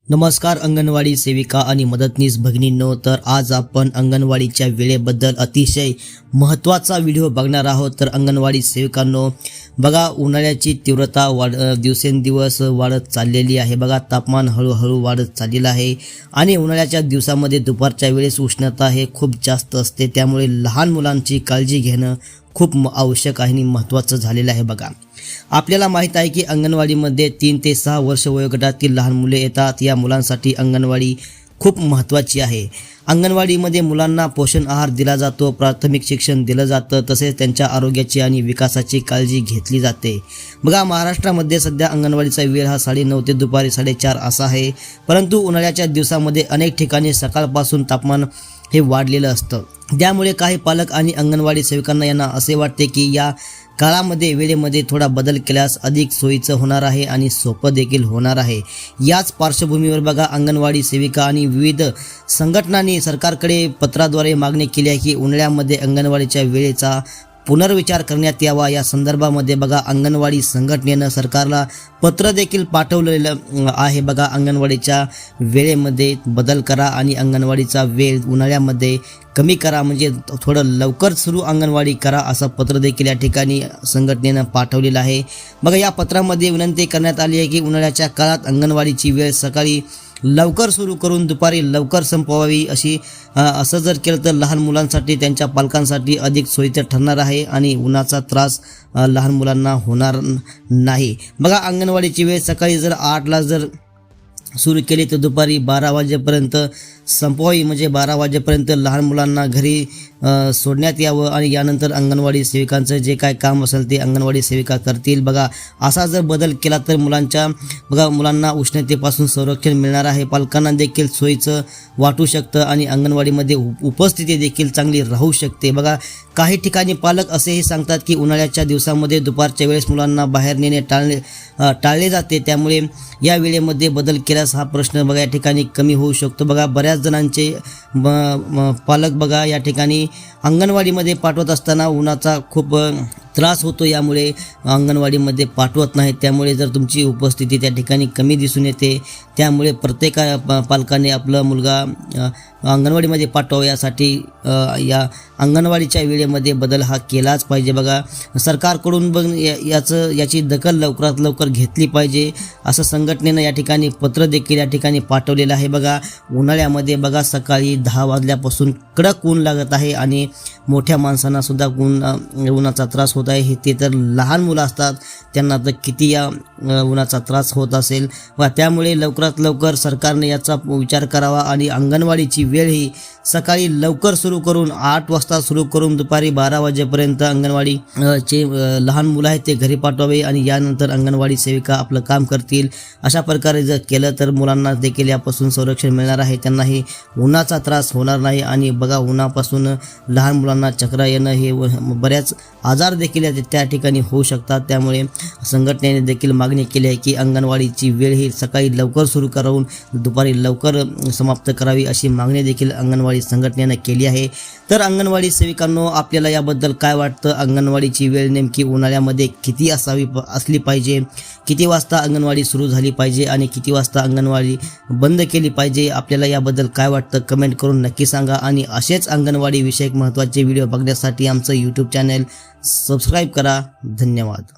नमस्कार अंगणवाडी सेविका आणि मदतनीस भगिनींनो, तर आज आपण अंगणवाडीच्या वेळेबद्दल अतिशय महत्त्वाचा व्हिडिओ बघणार आहोत। तर अंगणवाडी सेविकांनो बघा, उन्हाळ्याची तीव्रता दिवसेंदिवस वाढत चाललेली आहे। बघा, तापमान हळूहळू वाढत चाललेलं आहे आणि उन्हाळ्याच्या दिवसामध्ये दुपारच्या वेळेस उष्णता हे खूप जास्त असते, त्यामुळे लहान मुलांची काळजी घेणं खूप आवश्यक आहे आणि महत्त्वाचं झालेलं आहे। बघा, आपल्याला माहित आहे की अंगणवाडीमध्ये 3 ते 6 वर्ष वयोगटातील लहान मुले येतात। या मुलांसाठी अंगणवाडी खूप महत्त्वाची आहे। अंगणवाडीमध्ये मुलांना पोषण आहार दिला जातो, प्राथमिक शिक्षण दिलं जातं, तसेच त्यांच्या आरोग्याची आणि विकासाची काळजी घेतली जाते। बघा, महाराष्ट्रामध्ये सध्या अंगणवाडीचा वेळ हा 9:30 ते दुपारी 4:30 असा आहे, परंतु उन्हाळ्याच्या दिवसामध्ये अनेक ठिकाणी सकाळपासून तापमान हे वाढलेलं असतं। त्यामुळे काही पालक आणि अंगणवाडी सेविकांना यांना असे वाटते की या काळामध्ये वेळेमध्ये थोडा बदल केल्यास अधिक सोयीचं होणार आहे आणि सोपं देखील होणार आहे। याच पार्श्वभूमीवर बघा, अंगणवाडी सेविका आणि विविध संघटनांनी सरकारकडे पत्राद्वारे मागणी केली आहे की उन्हाळ्यामध्ये अंगणवाडीच्या वेळेचा पुनर्विचार करण्यात यावा। या संदर्भामध्ये बघा, अंगणवाडी संघटनेनं सरकारला पत्र देखील पाठवलेलं आहे। बघा, अंगणवाडीच्या वेळेमध्ये बदल करा आणि अंगणवाडीचा वेळ उन्हाळ्यामध्ये कमी करा, म्हणजे थोडं लवकर सुरू अंगणवाडी करा, असं पत्र देखील या ठिकाणी संघटनेनं पाठवलेलं आहे। बघा, या पत्रामध्ये विनंती करण्यात आली आहे की उन्हाळ्याच्या काळात अंगणवाडीची वेळ सकाळी लवकर सुरू करून दुपारी लवकर संपवावी। असं जर केलं तर लहान मुलांसाठी त्यांच्या पालकांसाठी अधिक सोयीचं ठरणार आहे आणि उन्हाचा त्रास लहान मुलांना होणार नाही। बघा, अंगणवाडीची वेळ सकाळी जर 8ला जर सुरू केली तर दुपारी 12 वाजेपर्यंत संपवावी, म्हणजे 12 वाजेपर्यंत लहान मुलांना घरी सोडण्यात यावं आणि यानंतर अंगणवाडी सेविकांचं जे काय काम असेल ते अंगणवाडी सेविका करतील। बघा, असा जर बदल केला तर मुलांना उष्णतेपासून संरक्षण मिळणार आहे, पालकांना देखील सोयीचं वाटू शकतं आणि अंगणवाडीमध्ये उपस्थिती देखील चांगली राहू शकते। बघा, काही ठिकाणी पालक असेही सांगतात की उन्हाळ्याच्या दिवसामध्ये दुपारच्या वेळेस मुलांना बाहेर नेणे टाळले जाते, त्यामुळे या वेळेमध्ये बदल केल्यास हा प्रश्न बघा या ठिकाणी कमी होऊ शकतो। बघा, बऱ्याच जणांचे पालक बघा या ठिकाणी अंगणवाडीमध्ये पाठवत असताना उन्हाचा खूप त्रास होतो, यामुळे अंगणवाडीमध्ये पाठवत नाहीत। त्यामुळे जर तुमची उपस्थिती त्या ठिकाणी कमी दिसून येते, त्यामुळे प्रत्येक पालकाने आपला मुलगा अंगणवाडीमध्ये पाठवावा, यासाठी या अंगणवाडीच्या वेळेमध्ये बदल हा केलाच पाहिजे। बघा, सरकारकडून याची दखल लवकरात लवकर घेतली पाहिजे, असं संघटनेनं या ठिकाणी पत्र देखील या ठिकाणी पाठवलेलं आहे। बघा, उन्हाळ्यामध्ये बघा सकाळी 10 वाजल्यापासून कडक ऊन लागत आहे आणि मोठ्या माणसांना सुद्धा उन्हाचा त्रास होत आहे। ते तर लहान मुलं असतात, त्यांना तर किती या उन्हाचा त्रास होत असेल। व त्यामुळे लवकरात लवकर सरकारने याचा विचार करावा आणि अंगणवाडीची वेळ ही सकाळी लवकर सुरू करून 8 वाजता सुरू करून दुपारी 12 वाजेपर्यंत अंगणवाडीचे लहान मुलं आहेत ते घरी पाठवावे आणि यानंतर अंगणवाडी सेविका आपलं काम करतील। अशा प्रकारे जर केलं तर मुलांना देखील यापासून संरक्षण मिळणार आहे, त्यांनाही उन्हाचा त्रास होणार नाही। आणि बघा, उन्हापासून लहान मुलांना चक्र येणं हे बऱ्याच आजार देखील त्या ठिकाणी होऊ शकतात। त्यामुळे संघटनेने देखील मागणी केली आहे की अंगणवाडीची वेळ ही सकाळी लवकर सुरू करून दुपारी लवकर समाप्त करावी, अशी मागणी देखील अंगणवाडी संघटनेने केली आहे। तर अंगणवाडी सेविकांनो, आपल्याला याबद्दल काय वाटतं? अंगणवाडीची वेळ नेमकी उन्हाळ्यामध्ये किती असली पाहिजे, किती वाजता अंगणवाडी सुरू झाली पाहिजे आणि किती वाजता अंगणवाडी बंद केली पाहिजे? आपल्याला याबद्दल काय वाटतं कमेंट करून नक्की सांगा आणि असेच अंगणवाडी विषयक महत्त्वाचे व्हिडिओ बघण्यासाठी आमचं YouTube चॅनल सबस्क्राईब करा। धन्यवाद।